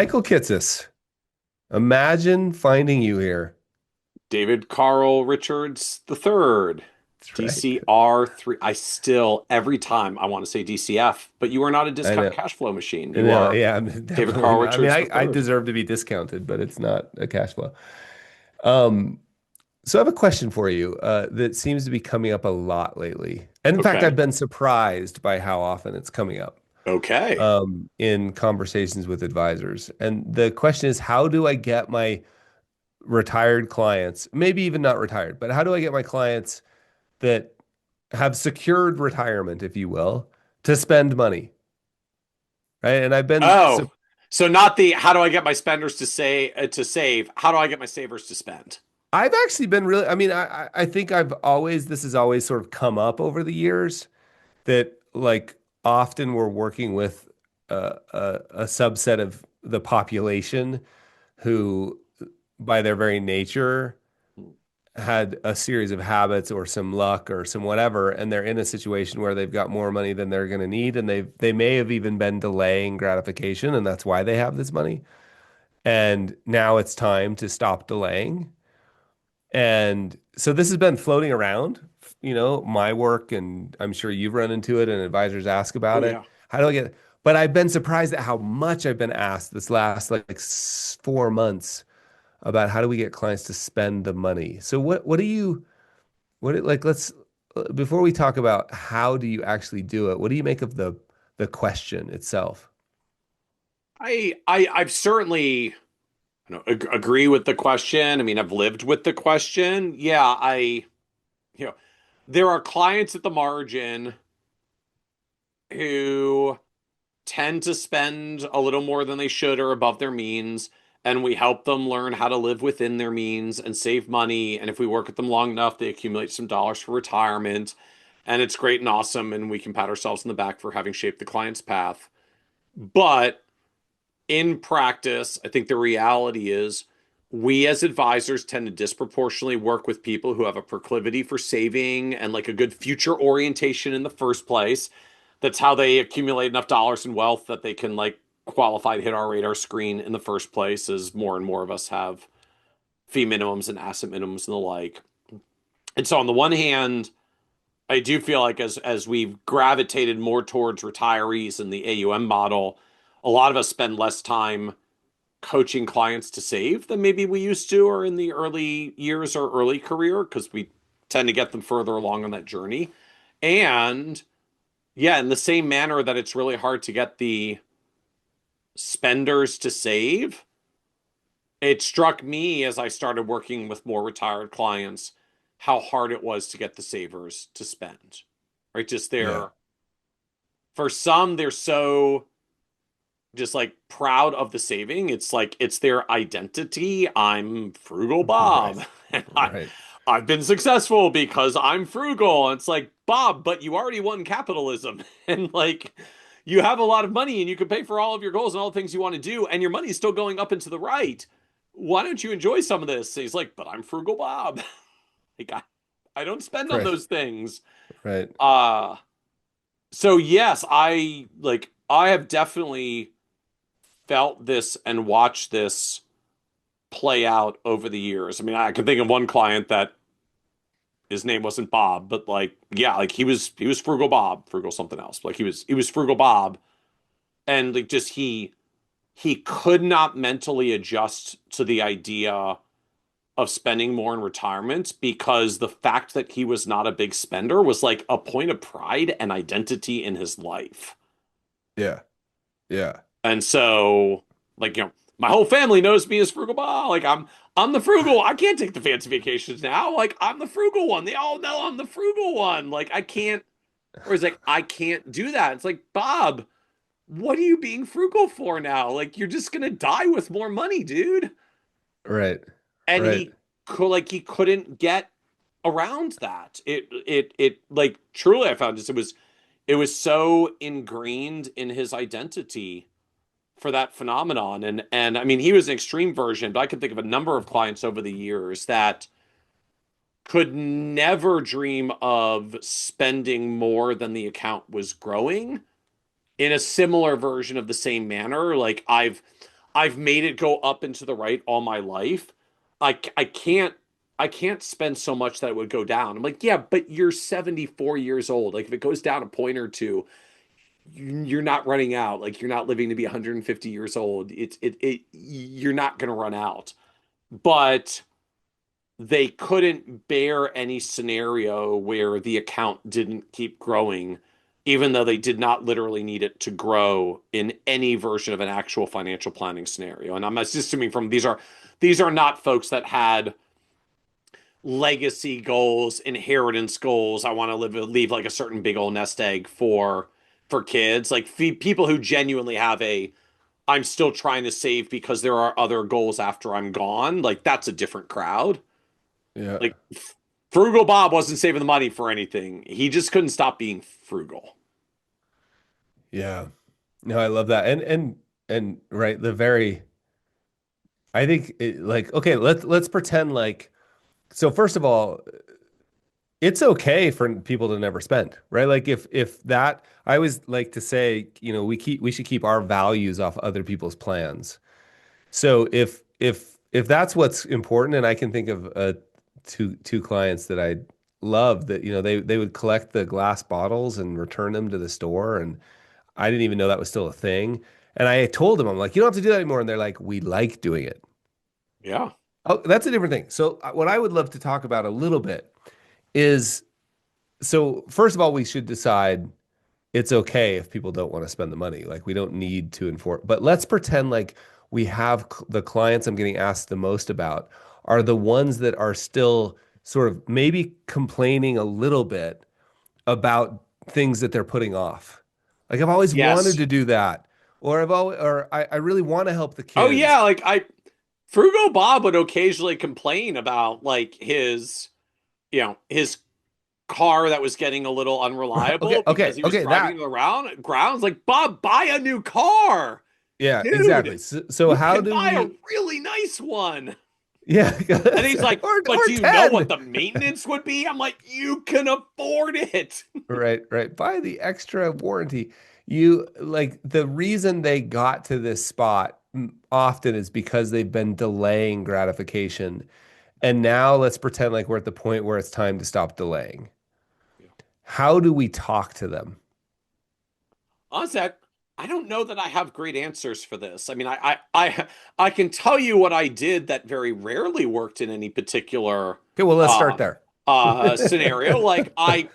Michael Kitces, imagine finding you here. David Carl Richards III, That's right. DCR3. I still, every time I want to say DCF, but you are not a I discount know. cash flow machine. I You know. are Yeah, I'm David definitely Carl not. I mean, Richards I III. deserve to be discounted, but it's not a cash flow. Um, so I have a question for you that seems to be coming up a lot lately. And in fact, I've Okay. been surprised by how often it's coming up Okay. in conversations with advisors. And the question is, how do I get my retired clients, maybe even not retired, but how do I get my clients that have secured retirement, if you will, to spend money, right? And I've been so Oh, so not the how do I get my spenders to save? How do I get my savers to spend? I've actually been really, I mean, I think I've always, this has always sort of come up over the years that like often we're working with a subset of the population who, by their very nature, had a series of habits or some luck or some whatever, and they're in a situation where they've got more money than they're going to need, and they may have even been delaying gratification, and that's why they have this money. And now it's time to stop delaying. And so this has been floating around, my work, and I'm sure you've run into it, and advisors ask Oh about it. yeah. How do I get? But I've been surprised at how much I've been asked this last like 4 months about how do we get clients to spend the money. So what do you like, let's before we talk about how do you actually do it, what do you make of the question itself? I've certainly agree with the question. I mean, I've lived with the question. Yeah, you know, there are clients at the margin who tend to spend a little more than they should or above their means, and we help them learn how to live within their means and save money. And if we work with them long enough, they accumulate some dollars for retirement, and it's great and awesome, and we can pat ourselves in the back for having shaped the client's path. But in practice, I think the reality is we as advisors tend to disproportionately work with people who have a proclivity for saving and like a good future orientation in the first place. That's how they accumulate enough dollars and wealth that they can like qualify to hit our radar screen in the first place, as more and more of us have fee minimums and asset minimums and the like. And so on the one hand, I do feel like as we've gravitated more towards retirees and the AUM model, a lot of us spend less time coaching clients to save than maybe we used to or in the early years or early career because we tend to get them further along on that journey. And yeah, in the same manner that it's really hard to get the spenders to save, it struck me as I started working with more retired clients how hard it was to get the savers to spend. Right? Just Yeah. for some, they're so just like proud of the saving. It's like it's their identity. I'm frugal Right. Bob. And Right. I've been successful because I'm frugal. And it's like, Bob, but you already won capitalism. And like you have a lot of money and you can pay for all of your goals and all the things you want to do, and your money is still going up and to the right. Why don't you enjoy some of this? And he's like, but I'm frugal Bob. Like I don't spend on Right. those things. Right. Uh so yes, I have definitely felt this and watched this play out over the years. I mean, I can think of one client that his name wasn't Bob, but like, yeah, like he was frugal Bob, frugal something else. Like he was frugal Bob, and like just he could not mentally adjust to the idea of spending more in retirement because the fact that he was not a big spender was like a point of pride and identity in his life. Yeah. Yeah. And so, like, my whole family knows me as Frugal Bob. Like, I'm the frugal. I can't take the fancy vacations now. Like, I'm the frugal one. They all know I'm the frugal one. Like, I can't. Or he's like, I can't do that. It's like, Bob, what are you being frugal for now? Like, you're just gonna die with more money, dude. Right. And Right. he couldn't get around that. It like truly, I found this. It was so ingrained in his identity for that phenomenon. And I mean, he was an extreme version, but I can think of a number of clients over the years that could never dream of spending more than the account was growing in a similar version of the same manner. Like I've made it go up and to the right all my life. I can't spend so much that it would go down. I'm like, yeah, but you're 74 years old. Like if it goes down a point or two, you're not running out. Like you're not living to be 150 years old. You're not going to run out. But they couldn't bear any scenario where the account didn't keep growing, even though they did not literally need it to grow in any version of an actual financial planning scenario. And I'm assuming from these are not folks that had legacy goals, inheritance goals. I want to leave like a certain big old nest egg for kids. Like people who genuinely have a I'm still trying to save because there are other goals after I'm gone. Like that's a different crowd. Yeah. Like Frugal Bob wasn't saving the money for anything. He just couldn't stop being frugal. Yeah. No, I love that. And right, the very I think like okay, let's pretend like so first of all, it's okay for people to never spend, right? Like if that I always like to say, we should keep our values off other people's plans. So if that's what's important, and I can think of two clients that I love that, they would collect the glass bottles and return them to the store, and I didn't even know that was still a thing. And I told them, I'm like, you don't have to do that anymore. And they're like, we like doing it. Yeah. Oh, that's a different thing. So what I would love to talk about a little bit is so first of all, we should decide it's okay if people don't want to spend the money. Like we don't need to enforce, but let's pretend like we have the clients I'm getting asked the most about are the ones that are still sort of maybe complaining a little bit about things that they're putting off. Like I've always wanted Yes. to do that, or I really want to help the Oh kids. yeah, like I Frugal Bob would occasionally complain about like his car that was getting a little Okay, unreliable because okay, he was okay, driving that into the grounds. Like, Bob, buy a new car. yeah, exactly. Dude, So you how can do buy a we really nice one. yeah, And he's like, but or do you know what 10. the maintenance would be? I'm like, you can afford it. Right, right. Buy the extra warranty. You like the reason they got to this spot often is because they've been delaying gratification. And now let's pretend like we're at the point where it's time to stop delaying. How do we talk to them? Honestly, I don't know that I have great answers for this. I mean, I can tell you what I did that very rarely worked in any particular Okay, well, let's start um, there. scenario. Like I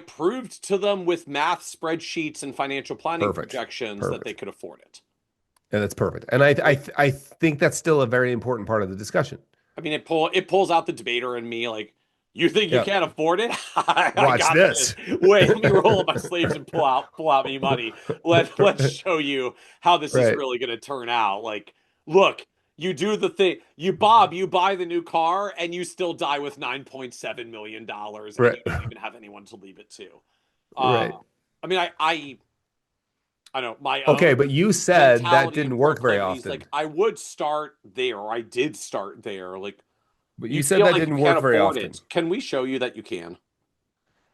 proved to them with math spreadsheets and financial planning Perfect. projections that they Perfect. could afford it. And that's perfect. And I think that's still a very important part of the discussion. I mean, it pulls out the debater in me. Like, you think you Yeah. can't afford it? I Watch got this. this. Wait, let me roll up my sleeves and pull out me money. Let's show you how this is Right. really going to turn out. Like, look, you do the thing. You buy the new car and you still die with $9.7 million, and Right. you don't even have anyone to leave it to. Uh, Right. I mean, I know my Okay, own but you said that mentality and didn't work very proclivities. often. Like, I would start there. I did start there. Like, But you you said feel that like you didn't can't work very afford often. it. Can we show you that you can?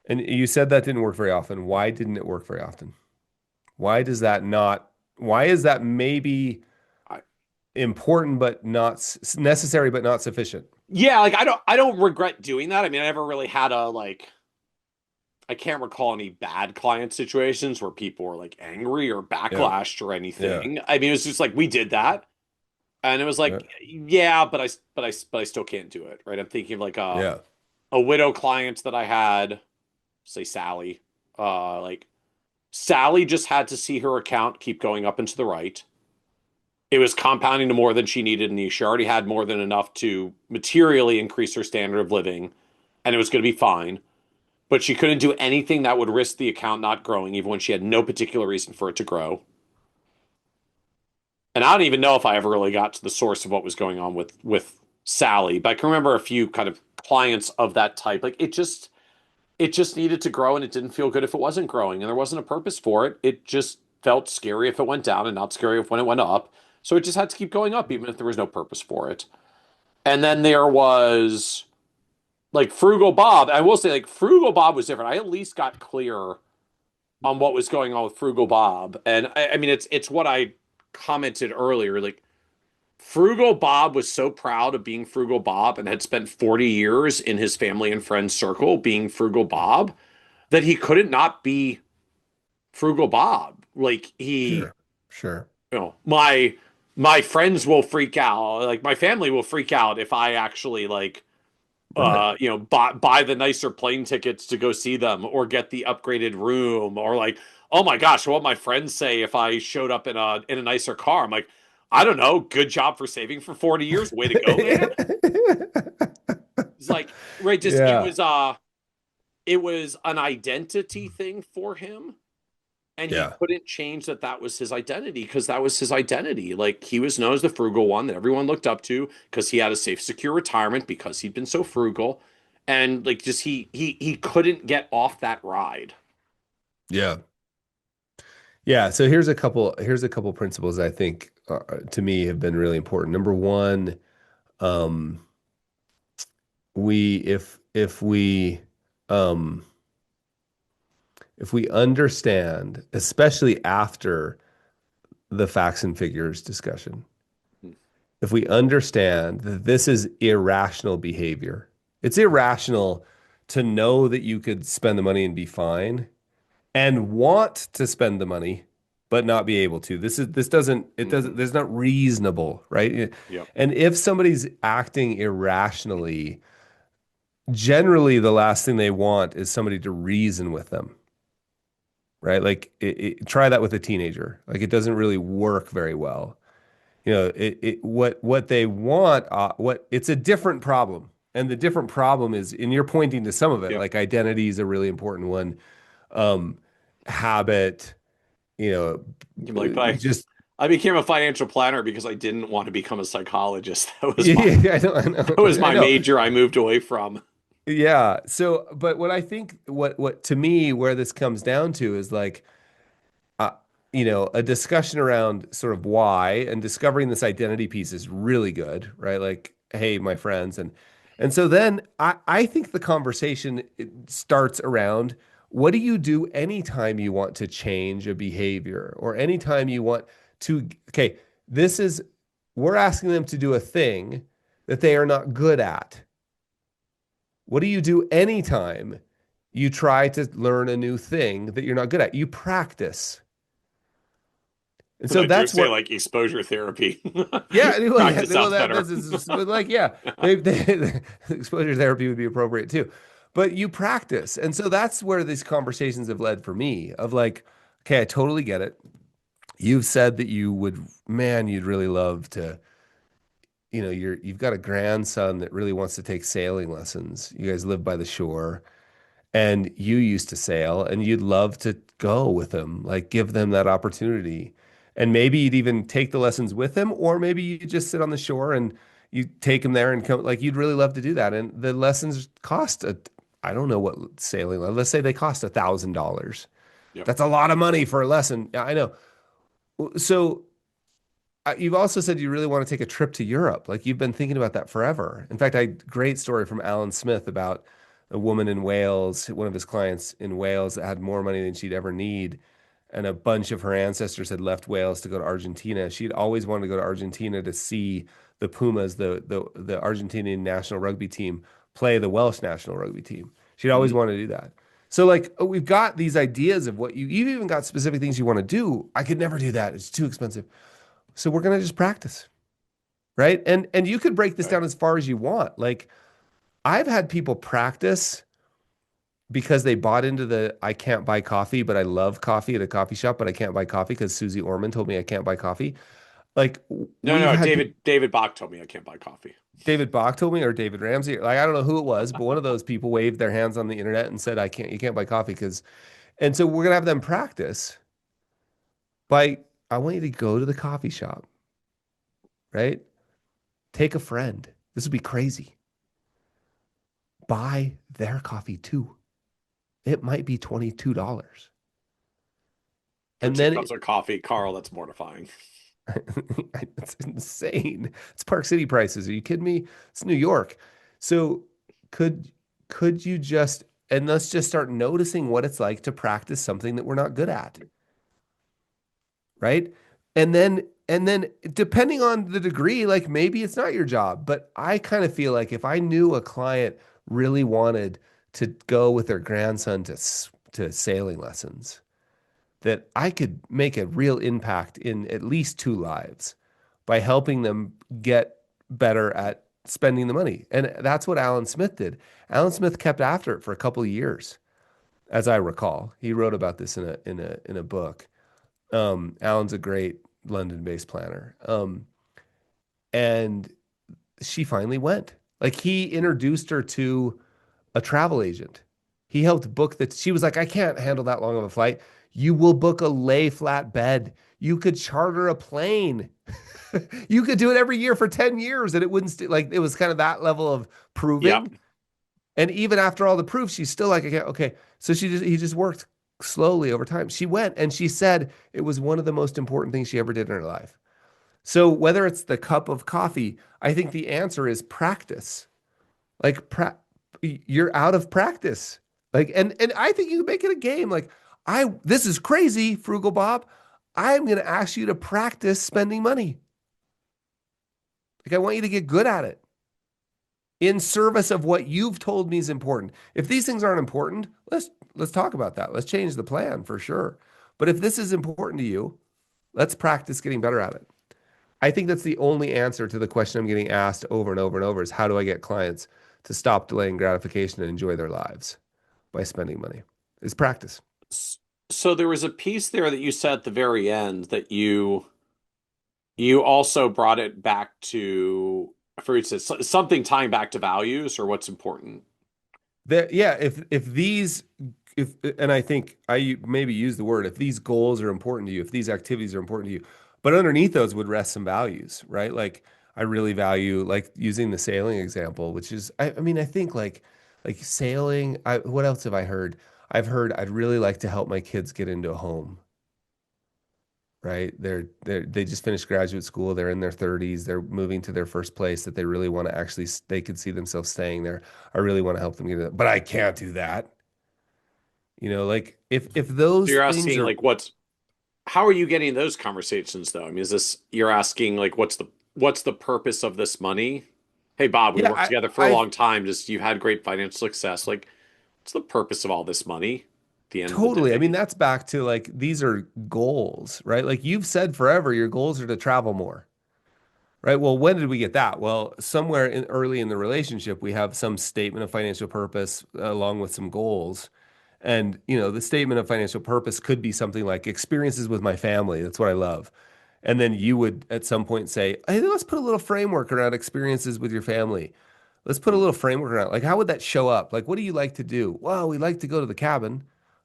And you said that didn't work very often. Why didn't it work very often? Why does that not, why is that maybe I, important but not necessary but not sufficient? yeah, like I don't regret doing that. I mean, I never really had a like I can't recall any bad client situations where people were like angry or Yeah. backlashed or Yeah. anything. I mean, it was just like we did that, and it was Yeah. like, yeah, but I still can't do it, right? I'm thinking of like Yeah. a widow client that I had, say Sally. Like Sally just had to see her account keep going up and to the right. It was compounding to more than she needed, and she already had more than enough to materially increase her standard of living, and it was going to be fine. But she couldn't do anything that would risk the account not growing, even when she had no particular reason for it to grow. And I don't even know if I ever really got to the source of what was going on with Sally, but I can remember a few kind of clients of that type. Like it just needed to grow, and it didn't feel good if it wasn't growing, and there wasn't a purpose for it. It just felt scary if it went down, and not scary if when it went up. So it just had to keep going up, even if there was no purpose for it. And then there was like Frugal Bob. I will say, like Frugal Bob was different. I at least got clear on what was going on with Frugal Bob, and I mean, it's what I commented earlier. Like Frugal Bob was so proud of being Frugal Bob and had spent 40 years in his family and friends circle being Frugal Bob that he couldn't not be Frugal Bob. Like he, Sure. Sure. my friends will freak out. Like my family will freak out if I actually like Right. buy the nicer plane tickets to go see them or get the upgraded room or like, oh my gosh, what my friends say if I showed up in a nicer car. I'm like, I don't know, good job for saving for 40 years. Way to go, man. It's like, right, just Yeah. it was an identity thing for him. And he Yeah. couldn't change that that was his identity because that was his identity. Like he was known as the frugal one that everyone looked up to because he had a safe, secure retirement because he'd been so frugal, and like just he couldn't get off that ride. Yeah. Yeah. So here's a couple principles I think to me have been really important. Number one, um, we um if we understand, especially after the facts and figures discussion, if we understand that this is irrational behavior, it's irrational to know that you could spend the money and be fine and want to spend the money but not be able to. This doesn't it Mm-hmm. doesn't There's not reasonable, right? Yep. And if somebody's acting irrationally, generally the last thing they want is somebody to reason with them, right? Like try that with a teenager. Like it doesn't really work very well. What they want, what it's a different problem. And the different problem is, and you're pointing to some of it, Yep. like identity is a really important one. Um, Habit, you know, I'm like just I became a financial planner because I didn't want to become a psychologist. yeah, I That was know, I my know. major I moved away from. Yeah. So, but what I think, what to me, where this comes down to is like, uh, a discussion around sort of why and discovering this identity piece is really good, right? Like, hey, my friends, and so then I think the conversation it starts around what do you do anytime you want to change a behavior or anytime you want to, okay, this is we're asking them to do a thing that they are not good at. What do you do anytime you try to learn a new thing that you're not good at? You practice. And And so I do that's say where, like exposure therapy. yeah, well, yeah, Practice well, sounds better. that's but like, yeah, exposure therapy would be appropriate too. But you practice. And so that's where these conversations have led for me of like, okay, I totally get it. You've said that you would, man, you'd really love to, you've got a grandson that really wants to take sailing lessons. You guys live by the shore and you used to sail and you'd love to go with them, like give them that opportunity. And maybe you'd even take the lessons with them, or maybe you just sit on the shore and you take them there and come, like you'd really love to do that. And the lessons cost I don't know what sailing, let's say they cost $1,000. Yep. That's a lot of money for a lesson. Yeah, I know. So you've also said you really want to take a trip to Europe. Like you've been thinking about that forever. In fact, great story from Alan Smith about a woman in Wales, one of his clients in Wales that had more money than she'd ever need. And a bunch of her ancestors had left Wales to go to Argentina. She'd always wanted to go to Argentina to see the Pumas, the Argentinian national rugby team, play the Welsh national rugby team. She'd always Mhm. wanted to do that. So like we've got these ideas of what you've even got specific things you want to do. I could never do that. It's too expensive. So we're gonna just practice, right? And you could break this Okay. down as far as you want. Like I've had people practice because they bought into the I can't buy coffee, but I love coffee at a coffee shop, but I can't buy coffee because Susie Orman told me I can't buy coffee. Like No, we've no, had David Bach told me I can't buy coffee. David Bach told me or David Ramsey, like I don't know who it was, but one of those people waved their hands on the internet and said you can't buy coffee because and so we're gonna have them practice by I want you to go to the coffee shop, right? Take a friend. This would be crazy. Buy their coffee too. It might be $22. For And two then cups of coffee, Carl, that's mortifying. it's insane. It's Park City prices. Are you kidding me? It's New York. So could could you just and let's just start noticing what it's like to practice something that we're not good at, right? And then And then depending on the degree, like maybe it's not your job, but I kind of feel like if I knew a client really wanted to go with their grandson to sailing lessons, that I could make a real impact in at least two lives by helping them get better at spending the money. And that's what Alan Smith did. Alan Smith kept after it for a couple of years, as I recall. He wrote about this in a book. Alan's a great London-based planner. And she finally went. Like he introduced her to a travel agent. He helped book that. She was like, I can't handle that long of a flight. You will book a lay flat bed. You could charter a plane. You could do it every year for 10 years and it wouldn't like it was kind of that level of Yep. proving. And even after all the proof, she's still like, okay, okay. So he just worked slowly over time. She went and she said it was one of the most important things she ever did in her life. So whether it's the cup of coffee, I think the answer is practice. Like you're out of practice. Like and I think you make it a game. Like this is crazy, Frugal Bob. I'm going to ask you to practice spending money. Like I want you to get good at it in service of what you've told me is important. If these things aren't important, let's talk about that. Let's change the plan for sure. But if this is important to you, let's practice getting better at it. I think that's the only answer to the question I'm getting asked over and over and over is how do I get clients to stop delaying gratification and enjoy their lives by spending money? Is practice. S- So there was a piece there that you said at the very end that you also brought it back to, for instance, something tying back to values or what's important. Yeah, if these if and I think I maybe use the word if these goals are important to you, if these activities are important to you, but underneath those would rest some values, right? Like I really value like using the sailing example, which is I mean I think like sailing. What else have I heard? I've heard I'd really like to help my kids get into a home, right? They just finished graduate school. They're in their 30s. They're moving to their first place that they really want to actually they could see themselves staying there. I really want to help them get it, but I can't do that. Like if So those you're things asking are like how are you getting those conversations though? I mean, is this you're asking like what's the purpose of this money? Hey Bob, we yeah, worked together for a I long time. Just you had great financial success. Like, what's the purpose of all this money at the end of the totally. I mean, day? that's back to like these are goals, right? Like you've said forever, your goals are to travel more. Right. Well, when did we get that? Well, somewhere early in the relationship, we have some statement of financial purpose along with some goals. And, the statement of financial purpose could be something like experiences with my family. That's what I love. And then you would at some point say, hey, let's put a little framework around experiences with your family. Let's put a little framework around. Like, how would that show up? Like, what do you like to do? Well, we like to go to the cabin.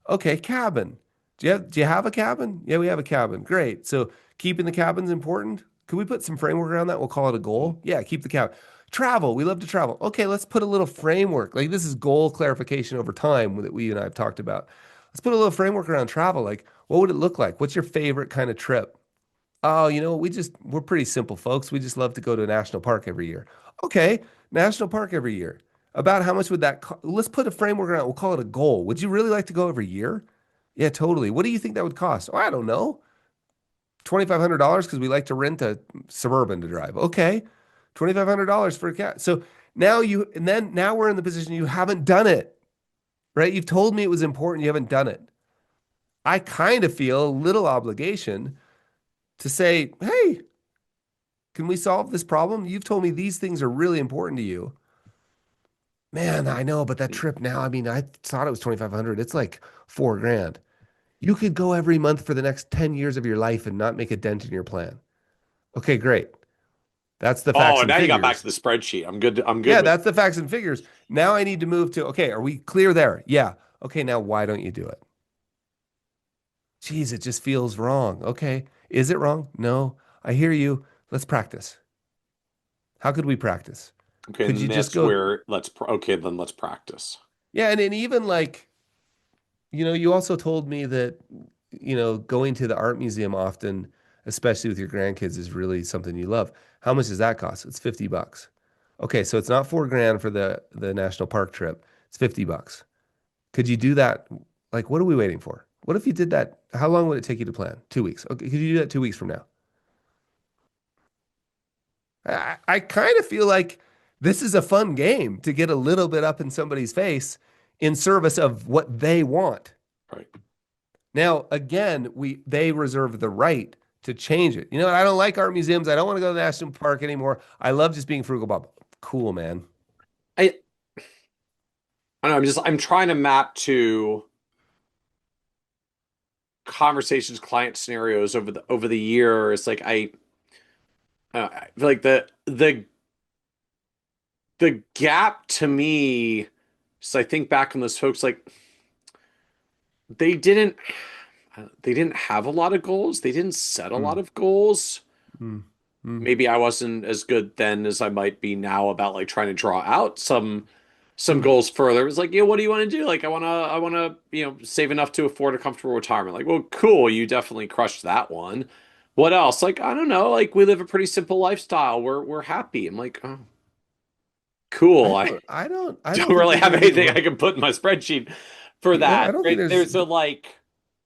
Okay, cabin. Do you have a cabin? Yeah, we have a cabin. Great. So keeping the cabin's important. Could we put some framework around that? We'll call it a goal. Yeah, keep the cabin. Travel. We love to travel. Okay, let's put a little framework. Like this is goal clarification over time that we and I have talked about. Let's put a little framework around travel. Like, what would it look like? What's your favorite kind of trip? Oh, we're pretty simple folks. We just love to go to a national park every year. Okay, national park every year. About how much would that Let's put a framework around it. We'll call it a goal. Would you really like to go every year? Yeah, totally. What do you think that would cost? Oh, I don't know. $2,500 because we like to rent a Suburban to drive. Okay, $2,500 for a cat. So now we're in the position you haven't done it, right? You've told me it was important. You haven't done it. I kind of feel a little obligation to say, hey, can we solve this problem? You've told me these things are really important to you. Man, I know, but that trip now, I mean, I thought it was 2,500. It's like 4 grand. You could go every month for the next 10 years of your life and not make a dent in your plan. Okay, great. That's the facts Oh, and now you got back to figures. the spreadsheet. I'm good Yeah, with that's the facts and figures. Now I need to move to, okay, are we clear there? Yeah. Okay, now why don't you do it? Geez, it just feels wrong. Okay. Is it wrong? No. I hear you. Let's practice. How could we practice? okay, Could you and just that's go, where okay, then let's practice. yeah, and even like, you also told me that, going to the art museum often, especially with your grandkids, is really something you love. How much does that cost? It's $50. Okay, so it's not 4 grand for the national park trip. It's $50. Could you do that? Like, what are we waiting for? What if you did that? How long would it take you to plan? 2 weeks. Okay, could you do that 2 weeks from now? I kind of feel like this is a fun game to get a little bit up in somebody's face in service of what they want. Right. Now, again, they reserve the right to change it. You know, I don't like art museums. I don't want to go to the national park anymore. I love just being frugal, Bob. Cool, man. I I don't know, I'm trying to map to conversations, client scenarios over the years. Like I feel like the gap to me, so I think back on those folks, like they didn't they didn't have a lot of goals. They didn't set a lot Mm, of goals. mm, mm, Maybe I wasn't as good then as I might be now about like trying to draw out some mm. goals further. It was like, yeah, what do you want to do? Like I wanna, save enough to afford a comfortable retirement. Like, well, cool, you definitely crushed that one. What else? Like, I don't know, like we live a pretty simple lifestyle. We're happy. I'm like, oh, cool. I I don't don't think really there's have anything anything wrong. I can put in my spreadsheet for Yeah, I that. don't think Right? there's, There's a like,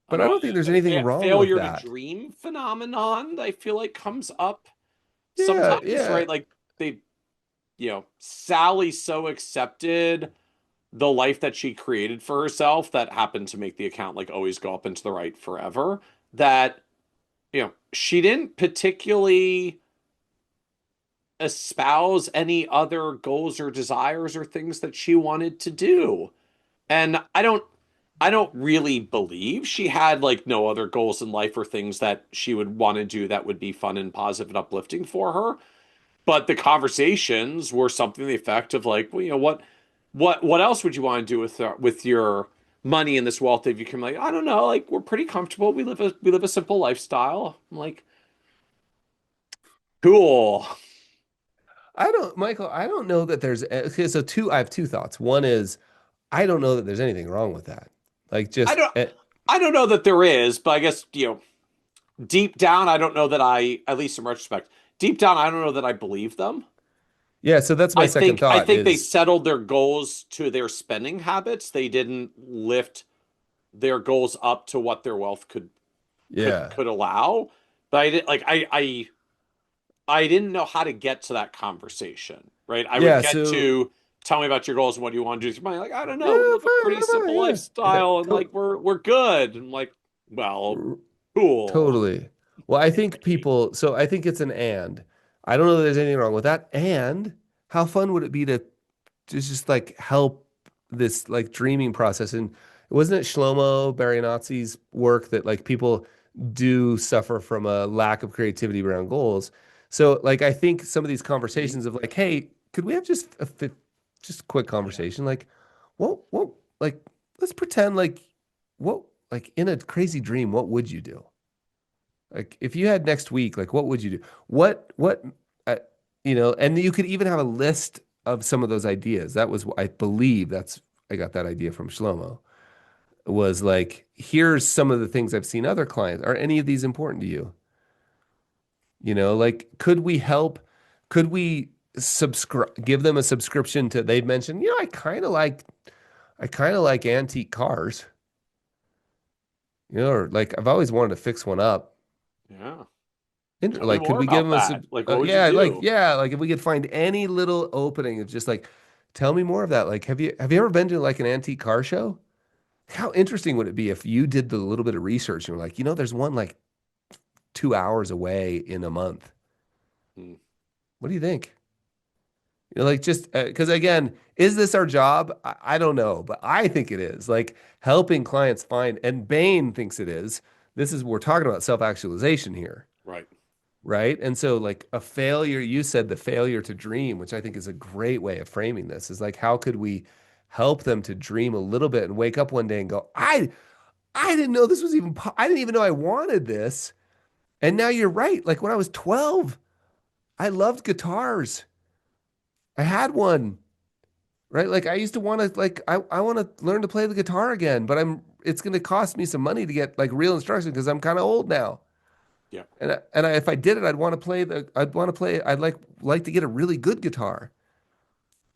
I but don't I know, don't think there's a anything wrong with failure to that. dream phenomenon that I feel like comes up Yeah, sometimes, yeah. right? Like they, Sally so accepted the life that she created for herself that happened to make the account like always go up into the right forever that, she didn't particularly espouse any other goals or desires or things that she wanted to do. And I don't really believe she had like no other goals in life or things that she would want to do that would be fun and positive and uplifting for her. But the conversations were something to the effect of like, well, what else would you want to do with your money and this wealth if you can, like, I don't know, like we're pretty comfortable. We live a simple lifestyle. I'm like, cool. Michael, I don't know that there's, okay, so I have two thoughts. One is, I don't know that there's anything wrong with that. Like I just, don't I don't know that there is, but I guess, deep down, I don't know that at least in retrospect, deep down, I don't know that I believe them. yeah, so that's my I second think I thought think they is, settled their goals to their spending habits. They didn't lift their goals up to what their wealth could could yeah. could allow. But I did like I didn't know how to get to that conversation, right? I would Yeah, get so, to tell me about your goals and what do you want to do with your money. Like, I don't know. We yeah, live a pretty simple fine, yeah. lifestyle and like we're good. And I'm like, well, R- cool. Totally. Well, I think people, so I think it's an and. I don't know that there's anything wrong with that. And how fun would it be to just like help this like dreaming process? And wasn't it Shlomo Nazi's work that like people do suffer from a lack of creativity around goals? So like I think some of these Mhm. conversations of like, hey, could we have just a quick conversation? Like, what like let's pretend like what like in a crazy dream, what would you do? Like if you had next week, like what would you do? What uh, and you could even have a list of some of those ideas. That was, I believe that's I got that idea from Shlomo. Was like, here's some of the things I've seen other clients. Are any of these important to you? Like could we subscribe give them a subscription to they'd mentioned, I kind of like antique cars, or like I've always wanted to fix one up. Yeah. And Tell me like, could more we give about them that. Like, what would you do? yeah, like if we could find any little opening of just like, tell me more of that. Like, have you ever been to like an antique car show? How interesting would it be if you did the little bit of research and were like, there's one like 2 hours away in a month. Hmm. What do you think? Like just because again, is this our job? I don't know, but I think it is. Like helping clients find, and Bain thinks it is. This is we're talking about self-actualization here. Right. Right. And so, like, a failure, you said the failure to dream, which I think is a great way of framing this, is like, how could we help them to dream a little bit and wake up one day and go, I didn't know this was even, I didn't even know I wanted this. And now you're right. Like, when I was 12, I loved guitars. I had one, right? Like, I used to want to, like, I want to learn to play the guitar again, but it's going to cost me some money to get like real instruction because I'm kind of old now. Yeah. If I did it, I'd like to get a really good guitar.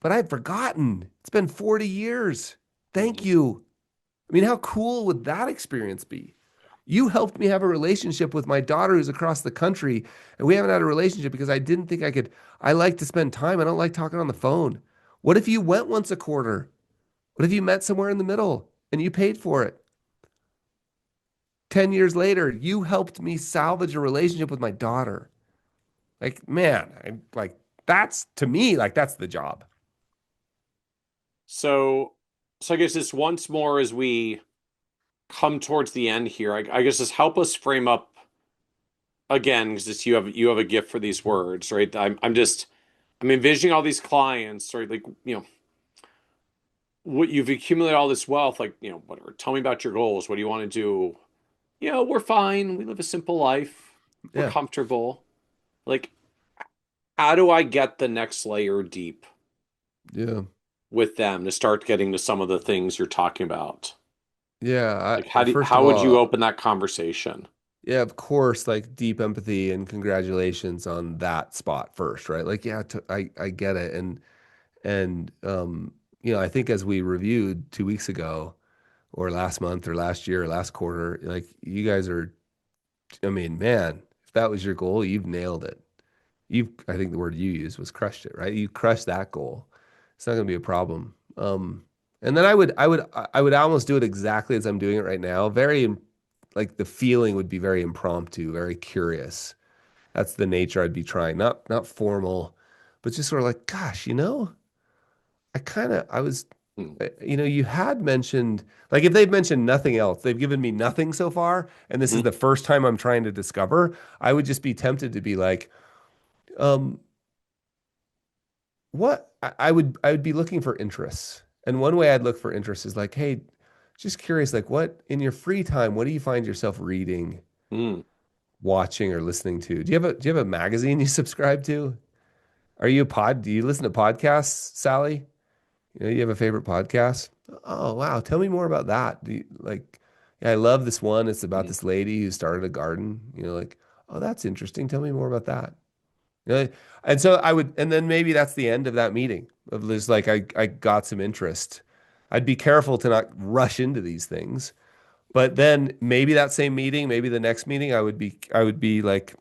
But I've forgotten. It's been 40 years. Thank Mhm. you. I mean, how cool would that experience be? You helped me have a relationship with my daughter who's across the country, and we haven't had a relationship because I didn't think I could. I like to spend time. I don't like talking on the phone. What if you went once a quarter? What if you met somewhere in the middle and you paid for it? 10 years later, you helped me salvage a relationship with my daughter. Like, man, like that's to me, like that's the job. So, so I guess this once more as we come towards the end here, I guess just help us frame up again, because you have a gift for these words, right? I'm envisioning all these clients, right? Like, what you've accumulated all this wealth, like, whatever. Tell me about your goals. What do you want to do? We're fine. We live a simple life. We're Yeah. comfortable. Like, how do I get the next layer deep Yeah. with them to start getting to some of the things you're talking about? Yeah. Like, First of how would you all, open that conversation? yeah, of course, like deep empathy and congratulations on that spot first, right? Like, yeah, I get it. And I think as we reviewed 2 weeks ago or last month or last year or last quarter, like you guys are, I mean, man, if that was your goal, you've nailed it. I think the word you used was crushed it, right? You crushed that goal. It's not going to be a problem. And then I would almost do it exactly as I'm doing it right now. Like the feeling would be very impromptu, very curious. That's the nature I'd be trying. Not formal, but just sort of like, gosh, I was, Hmm. you had mentioned, like if they've mentioned nothing else, they've given me nothing so far, and this is Mhm. the first time I'm trying to discover, I would just be tempted to be like, um, I would be looking for interests. And one way I'd look for interests is like, hey, just curious, like what in your free time, what do you find yourself reading, Hmm. watching, or listening to? Do you have a magazine you subscribe to? Do you listen to podcasts, Sally? You have a favorite podcast? Oh, wow. Tell me more about that. Yeah, I love this one. It's about Hmm. this lady who started a garden. Like, oh, that's interesting. Tell me more about that. You know, and so and then maybe that's the end of that meeting of just like, I got some interest. I'd be careful to not rush into these things. But then maybe that same meeting, maybe the next meeting, I would be like,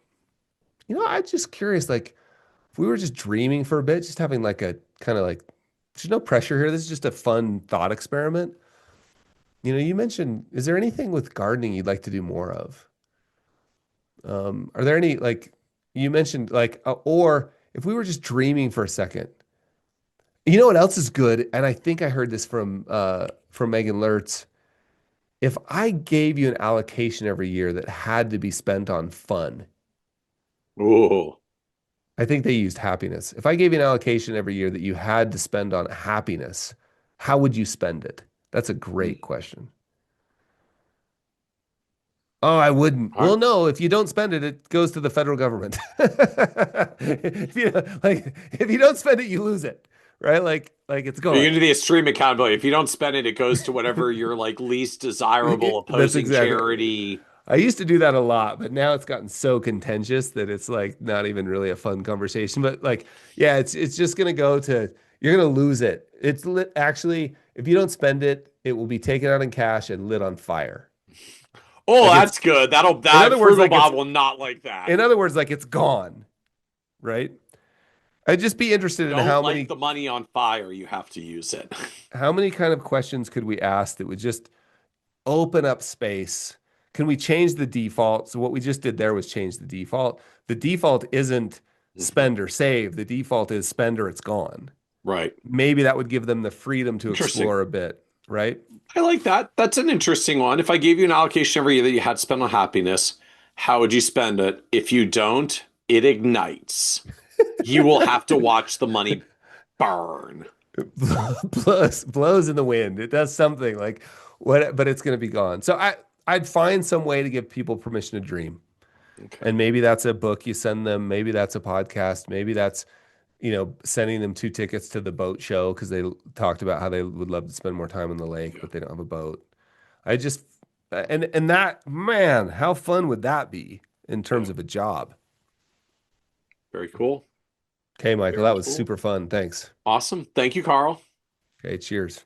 I'm just curious, like, if we were just dreaming for a bit, just having like a kind of like, there's no pressure here. This is just a fun thought experiment. You mentioned, is there anything with gardening you'd like to do more of? Are there any like you mentioned like, or if we were just dreaming for a second, you know what else is good? And I think I heard this from Megan Lertz. If I gave you an allocation every year that had to be spent on fun, Ooh. I think they used happiness. If I gave you an allocation every year that you had to spend on happiness, how would you spend it? That's a Hmm. great question. Oh, I wouldn't. All right. Well, no, if you don't spend it, it goes to the federal government. If you don't spend it, you lose it, right? Like it's You gone. can do the extreme accountability. If you don't spend it, it goes to whatever your like least desirable That's opposing exactly. charity. I used to do that a lot, but now it's gotten so contentious that it's like not even really a fun conversation. But like, yeah, it's just gonna go to you're gonna lose it. Actually, if you don't spend it, it will be taken out in cash and lit on fire. Oh, Like it's that's good. in That other words, frugal like it's Bob will not like that. in other words, like it's gone, right? I'd just be interested in Don't light the money on fire. You have to use it. how many kind of questions could we ask that would just open up space? Can we change the default? So what we just did there was change the default. The default isn't Mhm. spend or save. The default is spend or it's gone. Right. Maybe that would give them the freedom to Interesting. explore a bit, right? I like that. That's an interesting one. If I gave you an allocation every year that you had to spend on happiness, how would you spend it? If you don't, it ignites. You will have to watch the money burn. Blows in the wind. It does something like what, but it's going to be gone. So I'd find some way to give people permission to dream. Okay. And maybe that's a book you send them. Maybe that's a podcast. Maybe that's, sending them 2 tickets to the boat show because they talked about how they would love to spend more time on the lake, Yeah. but they don't have a boat. I just, and that, man, how fun would that be in terms Yeah. of a job? Very cool. Okay, Michael, Very that was cool. super fun. Thanks. Awesome. Thank you, Carl. Okay, cheers.